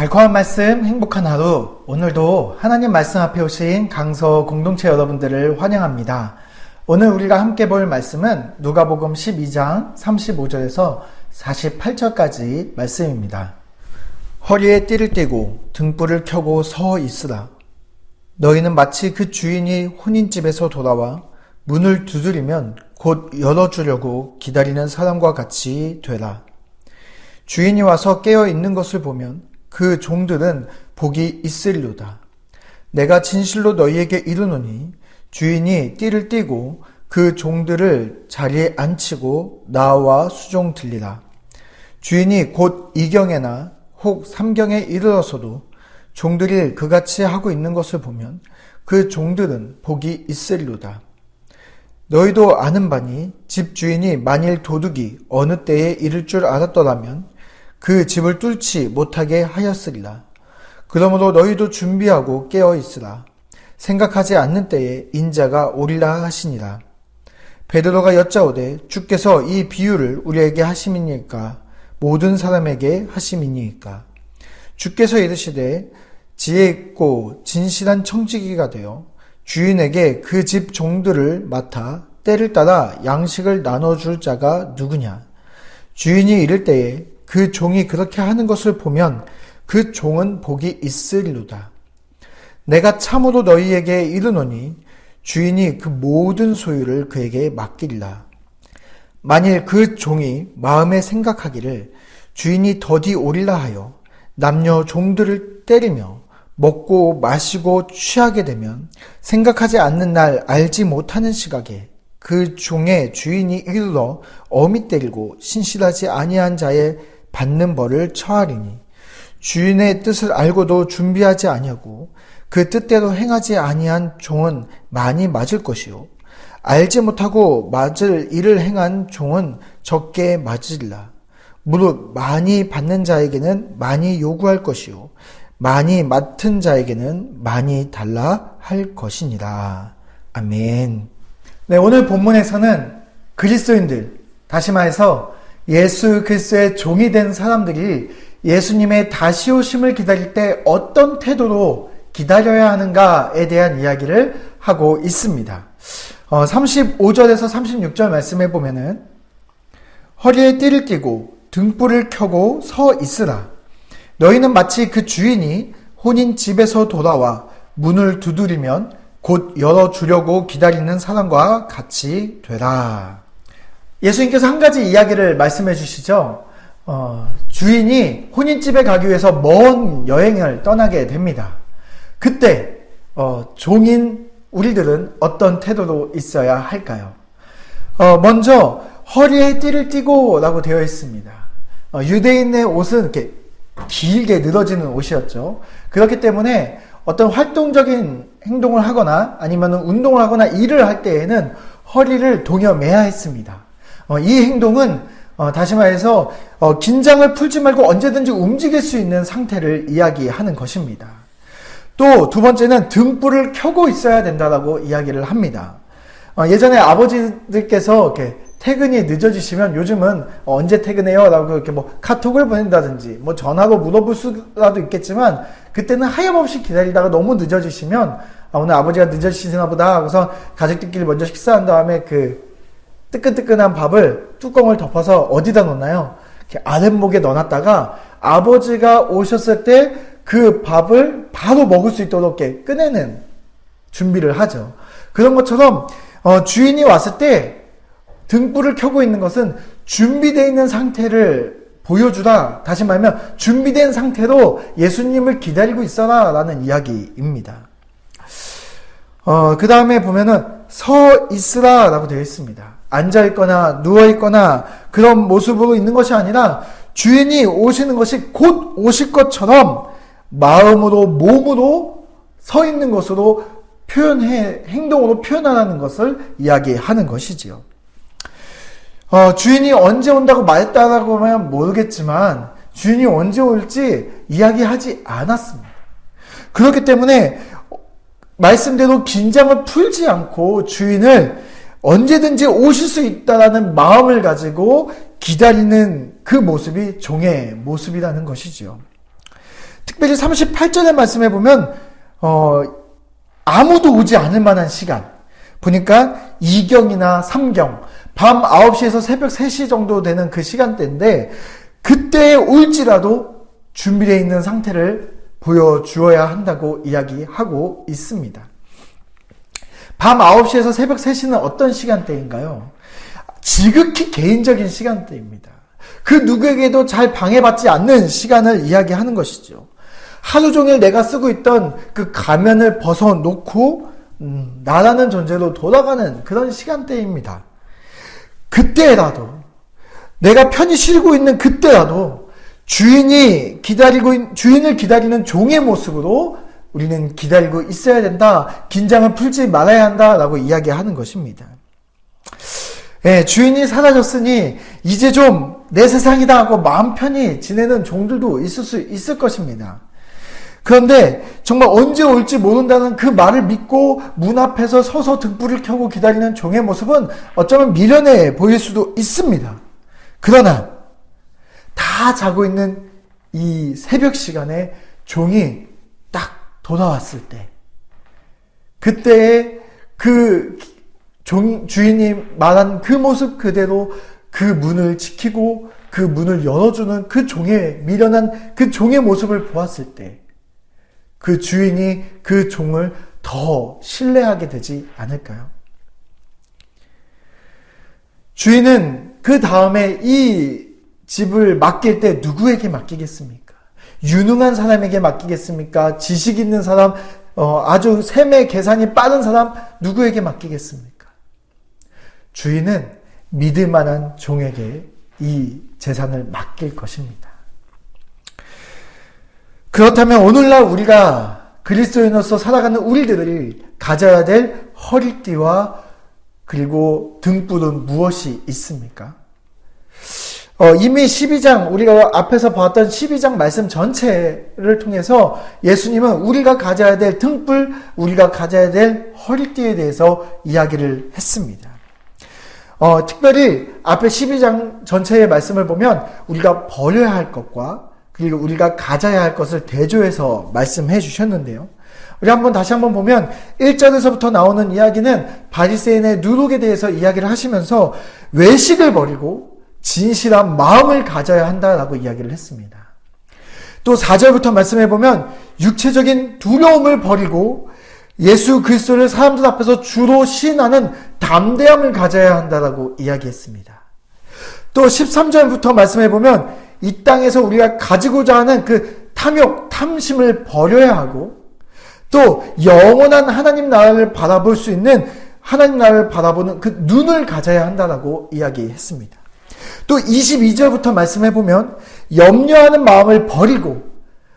달콤한 말씀, 행복한 하루. 오늘도 하나님 말씀 앞에 오신 강서 공동체 여러분들을 환영합니다. 오늘 우리가 함께 볼 말씀은 누가복음 12장 35절에서 48절까지 말씀입니다. 허리에 띠를 띠고 등불을 켜고 서 있으라. 너희는 마치 그 주인이 혼인집에서 돌아와 문을 두드리면 곧 열어주려고 기다리는 사람과 같이 되라. 주인이 와서 깨어 있는 것을 보면 그 종들은 복이 있으리로다. 내가 진실로 너희에게 이르노니 주인이 띠를 띠고 그 종들을 자리에 앉히고 나와 수종 들리라. 주인이 곧 이경에나 혹 삼경에 이르러서도 종들이 그같이 하고 있는 것을 보면 그 종들은 복이 있으리로다. 너희도 아는 바니 집 주인이 만일 도둑이 어느 때에 이를 줄 알았더라면 그 집을 뚫지 못하게 하였으리라. 그러므로 너희도 준비하고 깨어 있으라. 생각하지 않는 때에 인자가 오리라 하시니라. 베드로가 여짜오되 주께서 이 비유를 우리에게 하심이니까 모든 사람에게 하심이니까. 주께서 이르시되 지혜 있고 진실한 청지기가 되어 주인에게 그 집 종들을 맡아 때를 따라 양식을 나눠줄 자가 누구냐. 주인이 이를 때에 그 종이 그렇게 하는 것을 보면 그 종은 복이 있으리로다. 내가 참으로 너희에게 이르노니 주인이 그 모든 소유를 그에게 맡기리라. 만일 그 종이 마음에 생각하기를 주인이 더디 오리라 하여 남녀 종들을 때리며 먹고 마시고 취하게 되면 생각하지 않는 날 알지 못하는 시각에 그 종의 주인이 이르러 엄히 때리고 신실하지 아니한 자의 받는 벌을 처하리니 주인의 뜻을 알고도 준비하지 아니하고 그 뜻대로 행하지 아니한 종은 많이 맞을 것이요 알지 못하고 맞을 일을 행한 종은 적게 맞으리라. 무릇 많이 받는 자에게는 많이 요구할 것이요 많이 맡은 자에게는 많이 달라 할 것이니라. 아멘. 네, 오늘 본문에서는 그리스도인들, 다시 말해서 예수 그리스도의 종이 된 사람들이 예수님의 다시 오심을 기다릴 때 어떤 태도로 기다려야 하는가에 대한 이야기를 하고 있습니다. 35절에서 36절 말씀해 보면은 허리에 띠를 띠고 등불을 켜고 서 있으라. 너희는 마치 그 주인이 혼인 집에서 돌아와 문을 두드리면 곧 열어주려고 기다리는 사람과 같이 되라. 예수님께서 한 가지 이야기를 말씀해 주시죠. 주인이 혼인집에 가기 위해서 먼 여행을 떠나게 됩니다. 그때 종인 우리들은 어떤 태도로 있어야 할까요? 먼저 허리에 띠를 띠고 라고 되어 있습니다. 유대인의 옷은 이렇게 길게 늘어지는 옷이었죠. 그렇기 때문에 어떤 활동적인 행동을 하거나 아니면 운동을 하거나 일을 할 때에는 허리를 동여매야 했습니다. 이 행동은 다시 말해서 긴장을 풀지 말고 언제든지 움직일 수 있는 상태를 이야기하는 것입니다. 또 두 번째는 등불을 켜고 있어야 된다라고 이야기를 합니다. 예전에 아버지들께서 이렇게 퇴근이 늦어지시면 요즘은 언제 퇴근해요? 라고 이렇게 카톡을 보낸다든지 전화로 물어볼 수라도 있겠지만 그때는 하염없이 기다리다가 너무 늦어지시면 오늘 아버지가 늦어지시나 보다 하고서 가족들끼리 먼저 식사한 다음에 그 뜨끈뜨끈한 밥을 뚜껑을 덮어서 어디다 놓나요? 이렇게 아랫목에 넣어놨다가 아버지가 오셨을 때 그 밥을 바로 먹을 수 있도록 이렇게 꺼내는 준비를 하죠. 그런 것처럼 주인이 왔을 때 등불을 켜고 있는 것은 준비되어 있는 상태를 보여주라. 다시 말하면 준비된 상태로 예수님을 기다리고 있어라 라는 이야기입니다. 그 다음에 보면은 서 있으라 라고 되어 있습니다. 앉아있거나 누워있거나 그런 모습으로 있는 것이 아니라 주인이 오시는 것이 곧 오실 것처럼 마음으로 몸으로 서 있는 것으로 행동으로 표현하는 것을 이야기하는 것이지요. 주인이 언제 온다고 말했다라고 하면 모르겠지만 주인이 언제 올지 이야기하지 않았습니다. 그렇기 때문에 말씀대로 긴장을 풀지 않고 주인을 언제든지 오실 수 있다라는 마음을 가지고 기다리는 그 모습이 종의 모습이라는 것이지요. 특별히 38절의 말씀에 보면 아무도 오지 않을 만한 시간, 보니까 2경이나 3경, 밤 9시에서 새벽 3시 정도 되는 그 시간대인데, 그때에 올지라도 준비되어 있는 상태를 보여주어야 한다고 이야기하고 있습니다. 밤 9시에서 새벽 3시는 어떤 시간대인가요? 지극히 개인적인 시간대입니다. 그 누구에게도 잘 방해받지 않는 시간을 이야기하는 것이죠. 하루 종일 내가 쓰고 있던 그 가면을 벗어놓고 나라는 존재로 돌아가는 그런 시간대입니다. 그때라도, 내가 편히 쉬고 있는 그때라도 주인을 기다리는 종의 모습으로 우리는 기다리고 있어야 된다. 긴장을 풀지 말아야 한다라고 이야기하는 것입니다. 주인이 사라졌으니 이제 좀 내 세상이다 하고 마음 편히 지내는 종들도 있을 수 있을 것입니다. 그런데 정말 언제 올지 모른다는 그 말을 믿고 문 앞에서 서서 등불을 켜고 기다리는 종의 모습은 어쩌면 미련해 보일 수도 있습니다. 그러나 다 자고 있는 이 새벽 시간에 종이 딱 돌아왔을 때, 그때에 그 주인이 말한 그 모습 그대로 그 문을 지키고 그 문을 열어주는 그 종의 미련한 그 종의 모습을 보았을 때, 그 주인이 그 종을 더 신뢰하게 되지 않을까요? 주인은 그 다음에 이 집을 맡길 때 누구에게 맡기겠습니까? 유능한 사람에게 맡기겠습니까? 지식 있는 사람, 아주 세매 계산이 빠른 사람, 누구에게 맡기겠습니까? 주인은 믿을 만한 종에게 이 재산을 맡길 것입니다. 그렇다면 오늘날 우리가 그리스도인으로서 살아가는 우리들이 가져야 될 허리띠와 그리고 등불은 무엇이 있습니까? 이미 12장, 우리가 앞에서 보았던 12장 말씀 전체를 통해서 예수님은 우리가 가져야 될 등불, 우리가 가져야 될 허리띠에 대해서 이야기를 했습니다. 특별히 앞에 12장 전체의 말씀을 보면 우리가 버려야 할 것과 그리고 우리가 가져야 할 것을 대조해서 말씀해 주셨는데요. 우리 다시 한번 보면 1절에서부터 나오는 이야기는 바리새인의 누룩에 대해서 이야기를 하시면서 외식을 버리고 진실한 마음을 가져야 한다라고 이야기를 했습니다. 또 4절부터 말씀해 보면 육체적인 두려움을 버리고 예수 그리스도를 사람들 앞에서 주로 시인하는 담대함을 가져야 한다라고 이야기했습니다. 또 13절부터 말씀해 보면 이 땅에서 우리가 가지고자 하는 그 탐욕, 탐심을 버려야 하고 또 영원한 하나님 나라를 바라볼 수 있는 하나님 나라를 바라보는 그 눈을 가져야 한다라고 이야기했습니다. 또 22절부터 말씀해 보면 염려하는 마음을 버리고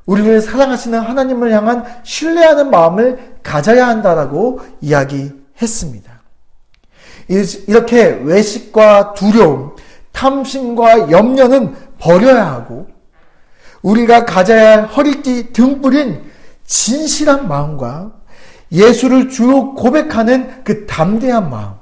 우리를 사랑하시는 하나님을 향한 신뢰하는 마음을 가져야 한다라고 이야기했습니다. 이렇게 외식과 두려움, 탐심과 염려는 버려야 하고 우리가 가져야 할 허리띠 등불인 진실한 마음과 예수를 주로 고백하는 그 담대한 마음,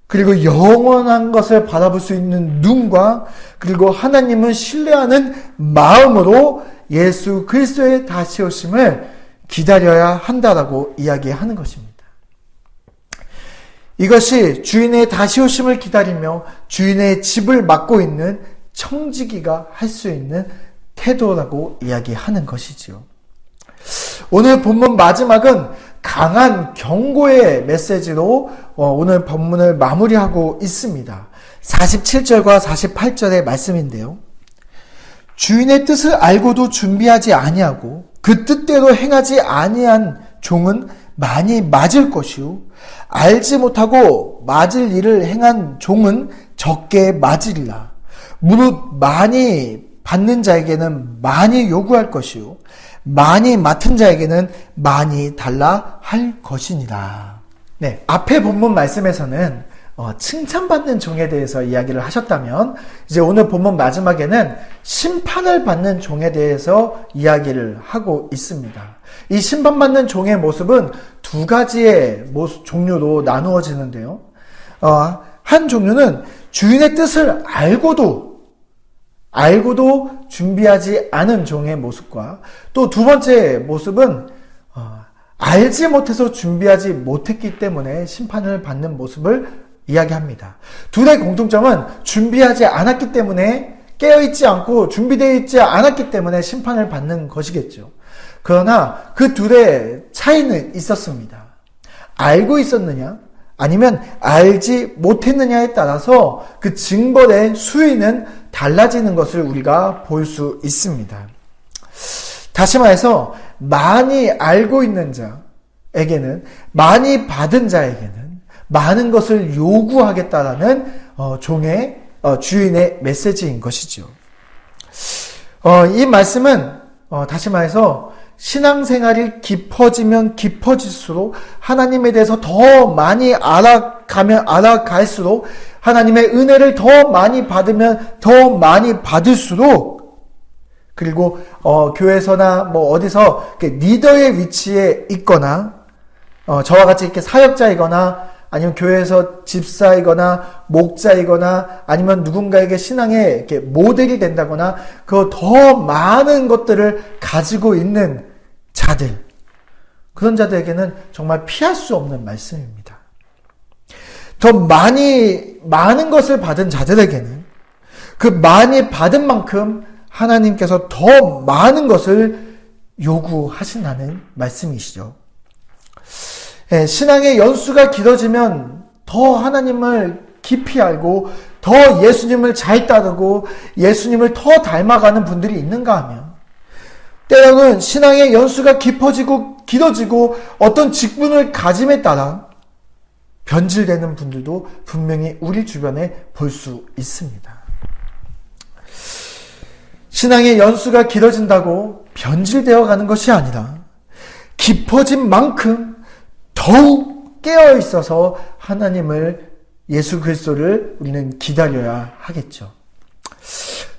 그리고 영원한 것을 바라볼 수 있는 눈과 그리고 하나님을 신뢰하는 마음으로 예수 그리스도의 다시 오심을 기다려야 한다라고 이야기하는 것입니다. 이것이 주인의 다시 오심을 기다리며 주인의 집을 맡고 있는 청지기가 할 수 있는 태도라고 이야기하는 것이지요. 오늘 본문 마지막은 강한 경고의 메시지로 오늘 본문을 마무리하고 있습니다. 47절과 48절의 말씀인데요. 주인의 뜻을 알고도 준비하지 아니하고 그 뜻대로 행하지 아니한 종은 많이 맞을 것이요 알지 못하고 맞을 일을 행한 종은 적게 맞으리라. 무릇 많이 받는 자에게는 많이 요구할 것이요 많이 맡은 자에게는 많이 달라 할 것이니라. 네, 앞에 본문 말씀에서는 칭찬받는 종에 대해서 이야기를 하셨다면 이제 오늘 본문 마지막에는 심판을 받는 종에 대해서 이야기를 하고 있습니다. 이 심판받는 종의 모습은 두 가지의 종류로 나누어지는데요. 한 종류는 주인의 뜻을 알고도 알고도 준비하지 않은 종의 모습과 또 두 번째 모습은 알지 못해서 준비하지 못했기 때문에 심판을 받는 모습을 이야기합니다. 둘의 공통점은 준비하지 않았기 때문에 깨어있지 않고 준비되어 있지 않았기 때문에 심판을 받는 것이겠죠. 그러나 그 둘의 차이는 있었습니다. 알고 있었느냐 아니면 알지 못했느냐에 따라서 그 징벌의 수위는 달라지는 것을 우리가 볼 수 있습니다. 다시 말해서 많이 알고 있는 자에게는, 많이 받은 자에게는 많은 것을 요구하겠다라는 종의 주인의 메시지인 것이죠. 이 말씀은 다시 말해서 신앙생활이 깊어지면 깊어질수록 하나님에 대해서 더 많이 알아가면 알아갈수록 하나님의 은혜를 더 많이 받으면 더 많이 받을수록, 그리고 교회에서나 뭐 어디서 리더의 위치에 있거나 저와 같이 이렇게 사역자이거나 아니면 교회에서 집사이거나 목자이거나 아니면 누군가에게 신앙의 이렇게 모델이 된다거나 그 더 많은 것들을 가지고 있는 자들, 그런 자들에게는 정말 피할 수 없는 말씀입니다. 더 많은 것을 받은 자들에게는 그 많이 받은 만큼 하나님께서 더 많은 것을 요구하신다는 말씀이시죠. 신앙의 연수가 길어지면 더 하나님을 깊이 알고 더 예수님을 잘 따르고 예수님을 더 닮아가는 분들이 있는가 하면, 때로는 신앙의 연수가 깊어지고 길어지고 어떤 직분을 가짐에 따라 변질되는 분들도 분명히 우리 주변에 볼 수 있습니다. 신앙의 연수가 길어진다고 변질되어 가는 것이 아니라 깊어진 만큼 더욱 깨어 있어서 하나님을, 예수 그리스도를 우리는 기다려야 하겠죠.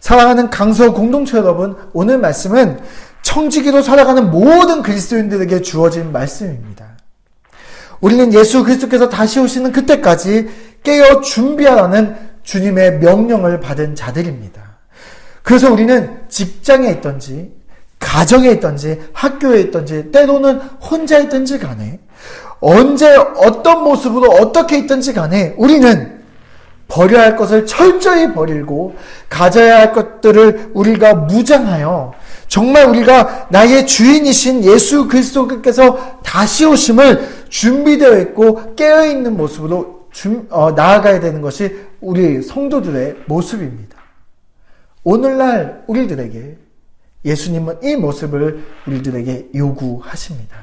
사랑하는 강서 공동체 여러분, 오늘 말씀은 청지기로 살아가는 모든 그리스도인들에게 주어진 말씀입니다. 우리는 예수 그리스도께서 다시 오시는 그때까지 깨어 준비하라는 주님의 명령을 받은 자들입니다. 그래서 우리는 직장에 있든지 가정에 있든지 학교에 있든지 때로는 혼자 있든지 간에 언제 어떤 모습으로 어떻게 있든지 간에 우리는 버려야 할 것을 철저히 버리고 가져야 할 것들을 우리가 무장하여 정말 우리가 나의 주인이신 예수 그리스도께서 다시 오심을 준비되어 있고 깨어있는 모습으로 나아가야 되는 것이 우리 성도들의 모습입니다. 오늘날 우리들에게 예수님은 이 모습을 우리들에게 요구하십니다.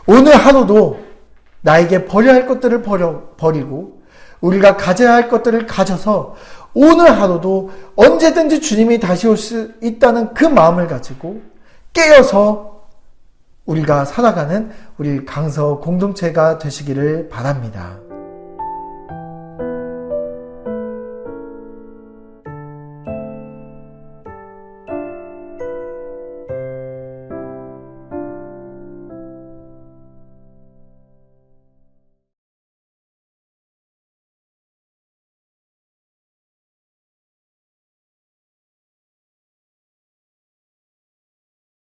오늘 하루도 나에게 버려야 할 것들을 버리고 우리가 가져야 할 것들을 가져서 오늘 하루도 언제든지 주님이 다시 올 수 있다는 그 마음을 가지고 깨어서 우리가 살아가는 우리 강서 공동체가 되시기를 바랍니다.